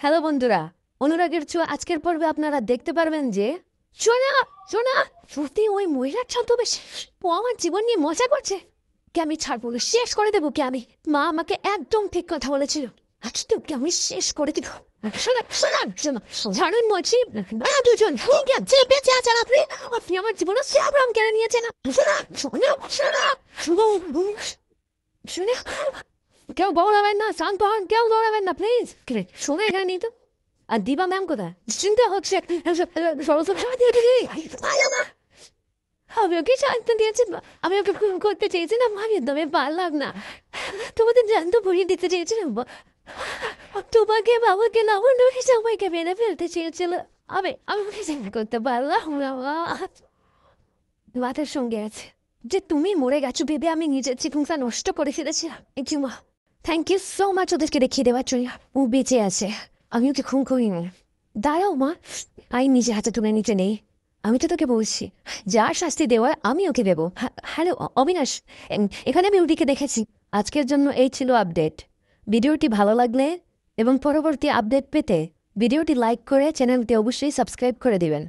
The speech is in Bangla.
হ্যালো বন্ধুরা, অনুরাগের ছোঁয়া আজকের পর্বে আপনারা দেখতে পারবেন যে সোনা সোনা সত্যি ওই মহিলার ছদ্মবেশ ও আমার জীবন নিয়ে মজা করছে। কে আমি ছাড়বো না, শেষ করে দেবো কে আমি। মা আমাকে একদম ঠিক কথা বলেছিল, আজ তোকে আমি শেষ করে দিব। শোনা শোনা শোনা জানুন বলছি, দুজন ঠিক আছে বেঁচে আছেন আপনি। আপনি আমার জীবনে শ্যাবরাম কেড়ে নিয়েছেন। শোনা শোনা শোনা শোনা কেউ দৌড়াবেন না, শান্ত হন, কেউ দৌড়াবেন না প্লিজ। শোনা এখানে নেই তো। আর দিবা ম্যাম কোথায়? চিন্তা হচ্ছে আমি ওকে শান্ত দিয়েছি, আমি ওকে খুন করতে চেয়েছিলাম, আমি একদমই পারলাম না। তোমাদের জানতো ভরিয়ে দিতে চেয়েছিলাম, তোমাকে বাবাকে লাবণ্য সবাইকে মেরে ফেলতে চেয়েছিল। আমি ওকে চেঞ্জ করতে পারলাম না। মাথার সঙ্গে আছে যে তুমি মরে গেছো ভেবে আমি নিজের চিকিৎসা নষ্ট করে ফেলেছিলাম। মা থ্যাংক ইউ সো মাচ ওদেরকে দেখিয়ে দেওয়ার জন্য। ও বেঁচে আছে, আমি ওকে খুন করিনি। দাঁড়াও মা, আইন নিজে হাতে তুলে নিতে নেই। আমি তো তোকে বলছি, যার শাস্তি দেওয়ার আমি ওকে দেবো। হ্যালো অবিনাশ, এখানে আমি ওদিকে দেখেছি। আজকের জন্য এই ছিল আপডেট। ভিডিওটি ভালো লাগলে এবং পরবর্তী আপডেট পেতে ভিডিওটি লাইক করে চ্যানেলটি অবশ্যই সাবস্ক্রাইব করে দিবেন।